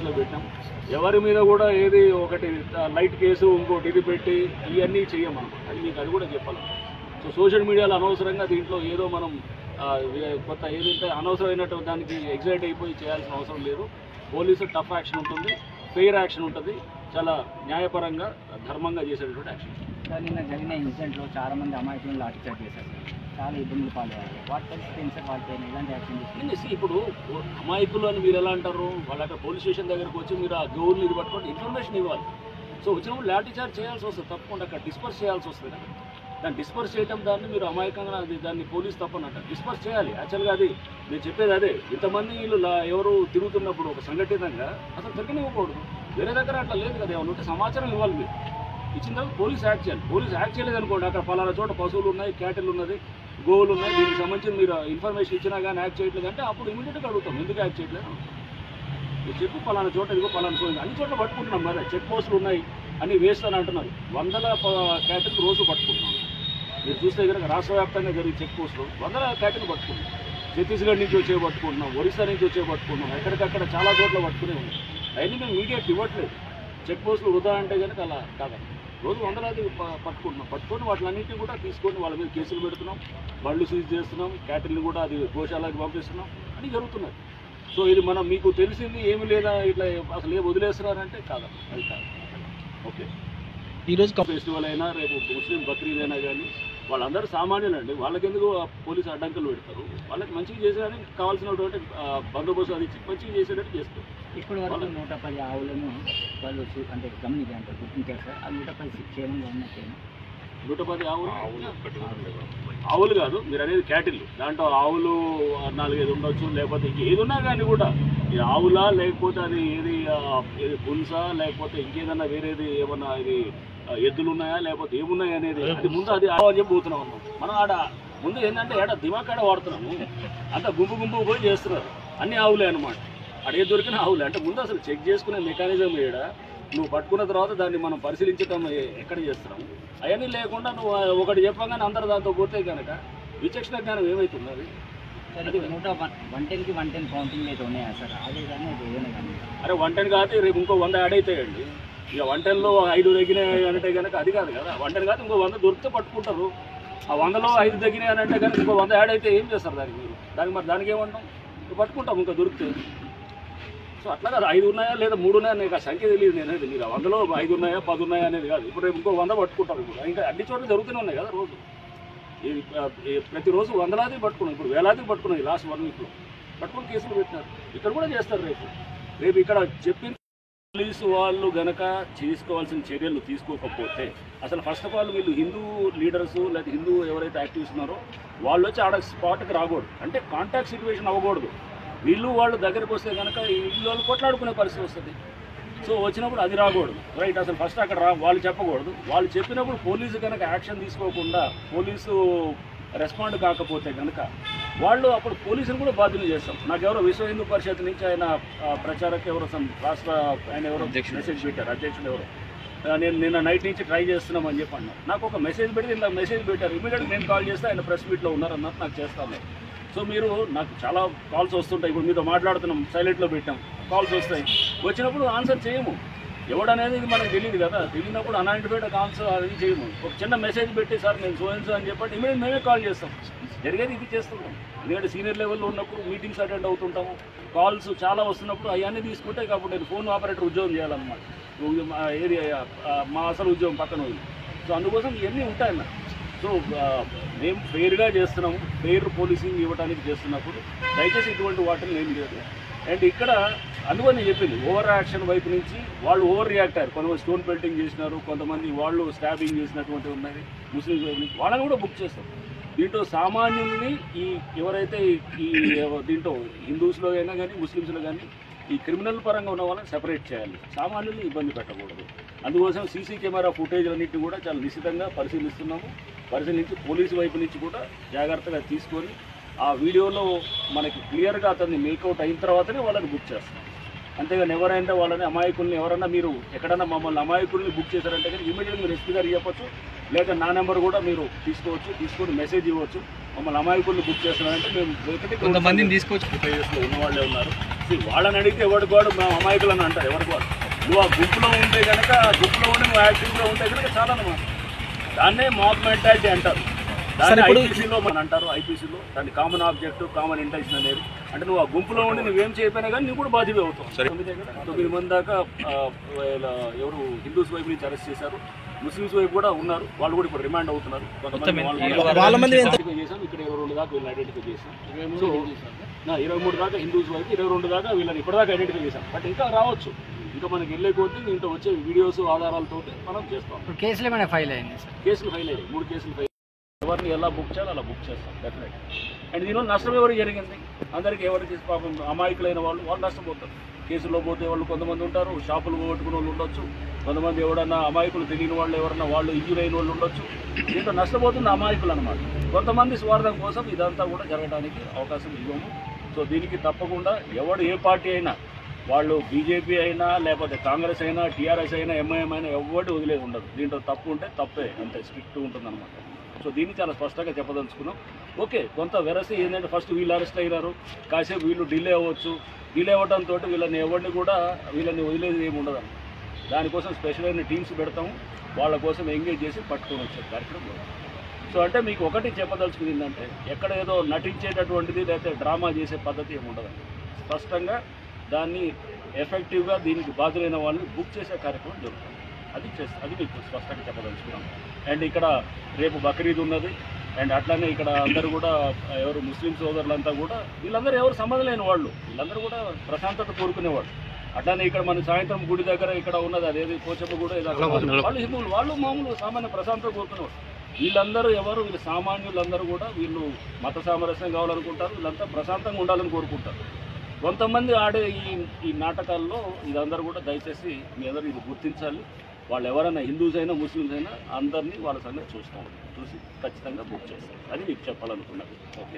కేసులో పెట్టాం. ఎవరి మీద కూడా ఏది ఒకటి లైట్ కేసు ఇంకోటి ఇది పెట్టి ఇవన్నీ చెయ్యమన్నమాట. అది మీకు అది కూడా చెప్పాలి. సో సోషల్ మీడియాలో అనవసరంగా దీంట్లో ఏదో మనం కొత్త ఏదైతే అనవసరమైనట్టు దానికి ఎగ్జైట్ అయిపోయి చేయాల్సిన అవసరం లేదు. పోలీసు టఫ్ యాక్షన్ ఉంటుంది, ఫెయిర్ యాక్షన్ ఉంటుంది, చాలా న్యాయపరంగా ధర్మంగా చేసేటటువంటి యాక్షన్. సార్ నిన్న జరిగిన ఇన్సిడెంట్లో చాలామంది అమాయకులను లాఠీచార్జ్ చేశారు సార్, చాలా ఇబ్బందులు పాలయ్యారు. వాటి పరిస్థితి సార్, వాళ్ళపైన ఎలాంటి యాక్షన్ తీసుకుంటారు? ఇప్పుడు అమాయకులు అని మీరు ఎలా అంటారు? వాళ్ళ అక్కడ పోలీస్ స్టేషన్ దగ్గరకు వచ్చి మీరు ఆ గోల్ని ఇది పట్టుకొని ఇన్ఫర్మేషన్ ఇవ్వాలి. సో వచ్చినప్పుడు లాఠీ చార్జ్ చేయాల్సి వస్తుంది, తప్పకుండా అక్కడ డిస్పర్స్ చేయాల్సి వస్తుంది. దాన్ని డిస్పర్స్ చేయడం దాన్ని మీరు అమాయకంగా దాన్ని పోలీస్ తప్పనంటారు. డిస్పర్స్ చేయాలి. యాక్చువల్గా అది నేను చెప్పేది అదే. ఇంతమంది వీళ్ళు ఎవరు తిరుగుతున్నప్పుడు ఒక సంఘటితంగా అసలు తిరగనివ్వకూడదు. వేరే దగ్గర అట్లా లేదు కదా, ఏమన్నా ఉంటే సమాచారం ఇవ్వాలి. మీరు ఇచ్చిన తర్వాత పోలీస్ యాక్ట్ చేయాలి. పోలీస్ యాక్ట్ చేయలేదు అనుకోండి, అక్కడ పలానా చోట పశువులు ఉన్నాయి, క్యాటిల్ ఉన్నది, గోవులు ఉన్నాయి, దీనికి సంబంధించి మీరు ఇన్ఫర్మేషన్ ఇచ్చినా కానీ యాక్ట్ చేయట్లేదు అంటే అప్పుడు ఇమీడియట్గా అడుగుతాం ఎందుకు యాక్ట్ చేయట్లేదు. మీరు చెప్పు పలానా చోట ఇదిగో పలానా చోట అన్ని చోట్ల పట్టుకుంటున్నాం కదా, చెక్ పోస్టులు ఉన్నాయి అన్నీ వేస్ట్ అని అంటున్నారు. 100 క్యాటిల్ రోజు పట్టుకుంటున్నాం. మీరు చూస్తే కనుక రాష్ట్ర వ్యాప్తంగా జరిగే చెక్ పోస్టులు 100 క్యాటిల్ పట్టుకుంటున్నాం. ఛత్తీస్గఢ్ నుంచి వచ్చే పట్టుకుంటున్నాం, ఒరిస్సా నుంచి వచ్చే పట్టుకుంటున్నాం, ఎక్కడికక్కడ చాలా చోట్ల పట్టుకునే ఉన్నాయి. అవన్నీ మేము మీడియాకి ఇవ్వట్లేదు. చెక్ పోస్టులు వృధా అంటే కనుక అలా కాదు. రోజు 100 పట్టుకుంటున్నాం. పట్టుకొని వాటిలన్నింటినీ కూడా తీసుకొని వాళ్ళ మీద కేసులు పెడుతున్నాం, బళ్ళు సీజ్ చేస్తున్నాం, క్యాటిల్ని కూడా అది గోశాలకు పంపిస్తున్నాం, అన్నీ జరుగుతున్నాయి. సో ఇది మనం మీకు తెలిసింది ఏమి లేదా ఇట్లా అసలు ఏం వదిలేస్తున్నారంటే కాదు, అది కాదు. ఓకే, ఈరోజు ఫెస్టివల్ అయినా రేపు ముస్లిం బక్రీద్ అయినా కానీ వాళ్ళందరూ సామాన్యులండి. వాళ్ళకెందుకు పోలీసు అడ్డంకులు పెడతారు? వాళ్ళకి మంచిగా చేసేదానికి కావాల్సినటువంటి బందోబస్తు అది ఇచ్చి మంచిగా చేసేటట్టు చేస్తారు. ఇప్పటి వరకు 110 ఆవులను వాళ్ళు అంటే గమనించారు, గుర్తించారు సార్. ఆ 110 క్షేమంగా ఉన్నట్టేనా? 110 ఆవులు కాదు మీరు అనేది క్యాటిల్. దాంట్లో ఆవులు 4-5 ఉండొచ్చు, లేకపోతే ఏది ఉన్నా కానీ కూడా ఈ ఆవులా లేకపోతే అది ఏది పులుసా లేకపోతే ఇంకేదన్నా వేరేది ఏమన్నా ఇది ఎద్దులు ఉన్నాయా లేకపోతే ఏమున్నాయి అనేది అది ముందు అది అని చెప్పి పోతున్నాం అన్నాం. మనం ఆడ ముందు ఏంటంటే దిమాగ్ ఆడ వాడుతున్నాము. అంత గుంపు పోయి చేస్తున్నారు. అన్ని ఆవులే అనమాట. ఆడ ఏది దొరికిన ఆవులే. అంటే ముందు అసలు చెక్ చేసుకునే మెకానిజం ఏడ నువ్వు పట్టుకున్న తర్వాత దాన్ని మనం పరిశీలించడం ఎక్కడ చేస్తున్నాము. అవన్నీ లేకుండా నువ్వు ఒకటి చెప్పగానే అందరు దాంతో పోతే కనుక విచక్షణ జ్ఞానం ఏమవుతుంది? అది 110కి 110 కౌంటింగ్ అయితే ఉన్నాయా సార్? అదే కానీ ఏదైనా కానీ అరే 110 కాదు, రేపు ఇంకో 100 యాడ్ అవుతాయండి. ఇక 110లో 5 తగ్గినాయి అంటే కనుక అది కాదు కదా. 110 కాదు ఇంకో 100 దొరికితే పట్టుకుంటారు. ఆ 100లో 5 తగ్గినాయి అని అంటే కనుక ఇంకో 100 యాడ్ అయితే ఏం చేస్తారు దానికి? మీరు దానికి ఏమంటాం? పట్టుకుంటాం ఇంకా దొరికితే. సో అట్లా కాదు 5 ఉన్నాయా లేదా 3 ఉన్నాయా నీకు ఆ సంఖ్య తెలియదు. నేను అనేది మీరు 100లో 5 ఉన్నాయా 10 ఉన్నాయా అనేది కాదు. ఇప్పుడు రేపు ఇంకో 100 పట్టుకుంటారు. ఇప్పుడు ఇంకా అన్ని చోట్ల జరుగుతూనే ఉన్నాయి కదా రోజు. ప్రతిరోజు 100లాది పట్టుకున్నాం, ఇప్పుడు వేలాది పట్టుకున్నాయి. లాస్ట్ 1 వీక్లో పట్టుకుని కేసులు పెట్టినారు. ఇక్కడ కూడా చేస్తారు. రేపు ఇక్కడ చెప్పిన పోలీసు వాళ్ళు గనక తీసుకోవాల్సిన చర్యలు తీసుకోకపోతే అసలు ఫస్ట్ ఆఫ్ ఆల్ వీళ్ళు హిందూ లీడర్స్ లేదా హిందూ ఎవరైతే యాక్టివిస్ట్ ఉన్నారో వాళ్ళు వచ్చి ఆడ స్పాట్కి రాకూడదు. అంటే కాంటాక్ట్ సిచ్యువేషన్ అవ్వకూడదు. వీళ్ళు వాళ్ళు దగ్గరికి వస్తే కనుక వీళ్ళు కొట్లాడుకునే పరిస్థితి వస్తుంది. సో వచ్చినప్పుడు అది రాకూడదు. రైట్, అసలు ఫస్ట్ అక్కడ వాళ్ళు చెప్పకూడదు. వాళ్ళు చెప్పినప్పుడు పోలీసు కనుక యాక్షన్ తీసుకోకుండా పోలీసు రెస్పాండ్ కాకపోతే కనుక వాళ్ళు అప్పుడు పోలీసులు కూడా బాధ్యత చేస్తాం. నాకు ఎవరో విశ్వ హిందూ పరిషత్ నుంచి ఆయన ప్రచారక ఎవరో రాష్ట్ర ఆయన ఎవరో మెసేజ్ పెట్టారు, అధ్యక్షుడు ఎవరో, నేను నిన్న నైట్ నుంచి ట్రై చేస్తున్నామని చెప్పి అన్నారు. నాకు ఒక మెసేజ్ పెడితే ఇలా మెసేజ్ పెట్టారు. ఇమీడియట్గా నేను కాల్ చేస్తే ఆయన ప్రెస్ మీట్లో ఉన్నారన్నారు, నాకు చేస్తాను. సో మీరు నాకు చాలా కాల్స్ వస్తుంటాయి. ఇప్పుడు మీతో మాట్లాడుతున్నాం, సైలెంట్లో పెట్టాం, కాల్స్ వస్తాయి. వచ్చినప్పుడు ఆన్సర్ చేయము. ఎవడనేది ఇది మనకు తెలియదు కదా. తెలియనప్పుడు అన్ఐడెంటిఫైడ్ కాల్స్ అది చేయము. ఒక చిన్న మెసేజ్ పెట్టి సార్ నేను సో అని చెప్పండి ఇమీడియట్ మేమే కాల్ చేస్తాం. జరిగేది ఇది చేస్తుంటాం. ఎందుకంటే సీనియర్ లెవెల్లో ఉన్నప్పుడు మీటింగ్స్ అటెండ్ అవుతుంటాము. కాల్స్ చాలా వస్తున్నప్పుడు అవన్నీ తీసుకుంటే కాబట్టి నేను ఫోన్ ఆపరేటర్ ఉద్యోగం చేయాలన్నమాట. ఏరియా మా అసలు ఉద్యోగం పక్కన ఉంది. సో అందుకోసం ఇవన్నీ ఉంటాయన్న. సో మేము ఫెయిర్గా చేస్తున్నాము. ఫెయిర్ పోలీసింగ్ ఇవ్వడానికి చేస్తున్నప్పుడు దయచేసి ఇటువంటి వాటిని ఏం లేదు. అండ్ ఇక్కడ అందుకని చెప్పింది ఓవర్ యాక్షన్ వైపు నుంచి వాళ్ళు ఓవర్ రియాక్ట్ అయ్యారు. కొంతమంది స్టోన్ పెల్టింగ్ చేసినారు, కొంతమంది వాళ్ళు స్టాబింగ్ చేసినటువంటి ఉన్నది ముస్లిమ్స్ వైపు నుంచి వాళ్ళని కూడా బుక్ చేస్తాం. దీంట్లో సామాన్యుల్ని ఈ ఎవరైతే ఈ దీంట్లో హిందూస్లో అయినా కానీ ముస్లిమ్స్లో కానీ ఈ క్రిమినల్ పరంగా ఉన్న వాళ్ళని సెపరేట్ చేయాలి. సామాన్యుల్ని ఇబ్బంది పెట్టకూడదు. అందుకోసం సీసీ కెమెరా ఫుటేజ్ అన్నింటినీ కూడా చాలా నిశ్చితంగా పరిశీలిస్తున్నాము. పరిశీలించి పోలీసు వైపు నుంచి కూడా జాగ్రత్తగా తీసుకొని ఆ వీడియోలో మనకి క్లియర్గా అతన్ని మేకౌట్ అయిన తర్వాతనే వాళ్ళని బుక్ చేస్తాం. అంతేగాని ఎవరైనా వాళ్ళని అమాయకుల్ని ఎవరన్నా మీరు ఎక్కడన్నా మమ్మల్ని అమాయకుల్ని బుక్ చేశారంటే కానీ ఇమీడియట్గా మీరు ఎస్పీ గారు చెప్పచ్చు, లేక నా నెంబర్ కూడా మీరు తీసుకోవచ్చు, తీసుకొని మెసేజ్ ఇవ్వచ్చు. మమ్మల్ని అమాయకులు బుక్ చేస్తున్నారంటే మేము కొంతమందిని తీసుకొచ్చి ప్లేసెస్లో ఉన్న వాళ్ళే ఉన్నారు. వాళ్ళని అడిగితే ఎవరికి వాడు మేము అమాయకులు అని అంటారు. ఎవరికి వాడు నువ్వు ఆ గుంపులో ఉంటే కనుక ఆ గుంపులో ఉండి నువ్వు యాక్టివ్గా ఉంటే కనుక చాలా అన్నమాట. దాన్నే మాబ్ మెంటాలిటీ అంటారు. దాన్ని ఐపీసీలో మనం అంటారు. ఐపీసీలో దాన్ని కామన్ ఆబ్జెక్ట్ కామన్ ఇంటెన్షన్ అనేది. అంటే నువ్వు ఆ గుంపులో ఉండి నువ్వేం చేయకపోయినా కానీ నువ్వు కూడా బాధ్యత అవుతావు. 9 మంది దాకా ఎవరు హిందూస్ వైపు నుంచి అరెస్ట్ చేశారు. ముస్లిమ్స్ వైపు కూడా ఉన్నారు. వాళ్ళు కూడా ఇప్పుడు రిమాండ్ అవుతున్నారు. ఐడెంటిఫై చేశాం. ఇక్కడ 22 దాకా వీళ్ళని ఐడెంటిఫై చేశాం. 23 దాకా హిందూస్ వైపు, 22 దాకా వీళ్ళని ఇప్పటిదాకా ఐడెంటిఫై చేశాం. బట్ ఇంకా రావచ్చు. ఇంకా మనకి వెళ్ళే కొద్దీ దీంట్లో వచ్చే వీడియోస్ ఆధారాలతో మనం చేస్తాం. కేసులు ఏమైనా ఫైల్ అయింది సార్? కేసులు ఫైల్ అయ్యాయి. 3 కేసులు ఫైల్. ఎవరిని ఎలా బుక్ చేయాలో అలా బుక్ చేస్తాం డెఫినెట్. అండ్ దీనివల్ల నష్టం ఎవరికి జరిగింది? అందరికీ ఎవరికి పాపం అమాయకులైన వాళ్ళు నష్టపోతారు. కేసుల్లో పోతే వాళ్ళు కొంతమంది ఉంటారు. షాపులు పోగొట్టుకునే వాళ్ళు ఉండొచ్చు. కొంతమంది ఎవడన్నా అమాయకులు తెలియని వాళ్ళు ఎవరన్నా వాళ్ళు ఇంజూర్ అయిన వాళ్ళు ఉండొచ్చు. దీంట్లో నష్టపోతుంది అమాయకులు అనమాట. కొంతమంది స్వార్థం కోసం ఇదంతా కూడా జరగడానికి అవకాశం ఇవ్వము. సో దీనికి తప్పకుండా ఎవడు ఏ పార్టీ అయినా, వాళ్ళు బీజేపీ అయినా లేకపోతే కాంగ్రెస్ అయినా టీఆర్ఎస్ అయినా ఎంఐఎం అయినా ఎవరు వదిలేదు ఉండదు. దీంట్లో తప్పు ఉంటే తప్పే, అంతే స్ట్రిక్ట్ ఉంటుందన్నమాట. సో దీన్ని చాలా స్పష్టంగా చెప్పదలుచుకున్నాం. ఓకే, కొంత వెరసి ఏంటంటే ఫస్ట్ వీళ్ళు అరెస్ట్ అయినారు, కాసేపు వీళ్ళు డిలే అవ్వచ్చు. డిలే అవ్వడంతో వీళ్ళని ఎవరిని కూడా వీళ్ళని వదిలేది ఏమి ఉండదు. దానికోసం స్పెషల్ అయిన టీమ్స్ పెడతాము. వాళ్ళ కోసం ఎంగేజ్ చేసి పట్టుకొని వచ్చే కార్యక్రమం. సో అంటే మీకు ఒకటి చెప్పదలుచుకుంది ఏంటంటే ఎక్కడ ఏదో నటించేటటువంటిది లేకపోతే డ్రామా చేసే పద్ధతి ఏమి ఉండదండి. స్పష్టంగా దాన్ని ఎఫెక్టివ్గా దీనికి బాధ్యులైన వాళ్ళని బుక్ చేసే కార్యక్రమం జరుగుతుంది. అది మీకు స్పష్టంగా చెప్పదలుచుకున్నాం. అండ్ ఇక్కడ రేపు బక్రీద్ ఉన్నది. అండ్ అట్లానే ఇక్కడ అందరూ కూడా ఎవరు ముస్లిం సోదరులంతా కూడా వీళ్ళందరూ ఎవరు సంబంధం లేని వాళ్ళు, వీళ్ళందరూ కూడా ప్రశాంతత కోరుకునేవాళ్ళు. అట్లానే ఇక్కడ మన సాయంత్రం గుడి దగ్గర ఇక్కడ ఉన్నది అదేది పోచమ్మ కూడా వాళ్ళు హిందువులు, వాళ్ళు మామూలు సామాన్య ప్రశాంతత కోరుకునేవాళ్ళు. వీళ్ళందరూ ఎవరు వీళ్ళు సామాన్యులందరూ కూడా వీళ్ళు మత సామరస్యం కావాలనుకుంటారు. వీళ్ళంతా ప్రశాంతంగా ఉండాలని కోరుకుంటారు. కొంతమంది ఆడే ఈ నాటకాల్లో ఇదందరూ కూడా దయచేసి మీ అందరూ ఇది గుర్తించాలి. వాళ్ళు ఎవరైనా హిందూస్ అయినా ముస్లిమ్స్ అయినా అందరినీ వాళ్ళ సంగతి చూసి ఖచ్చితంగా బుక్ చేస్తారు. అది మీకు చెప్పాలనుకున్నాను. ఓకే.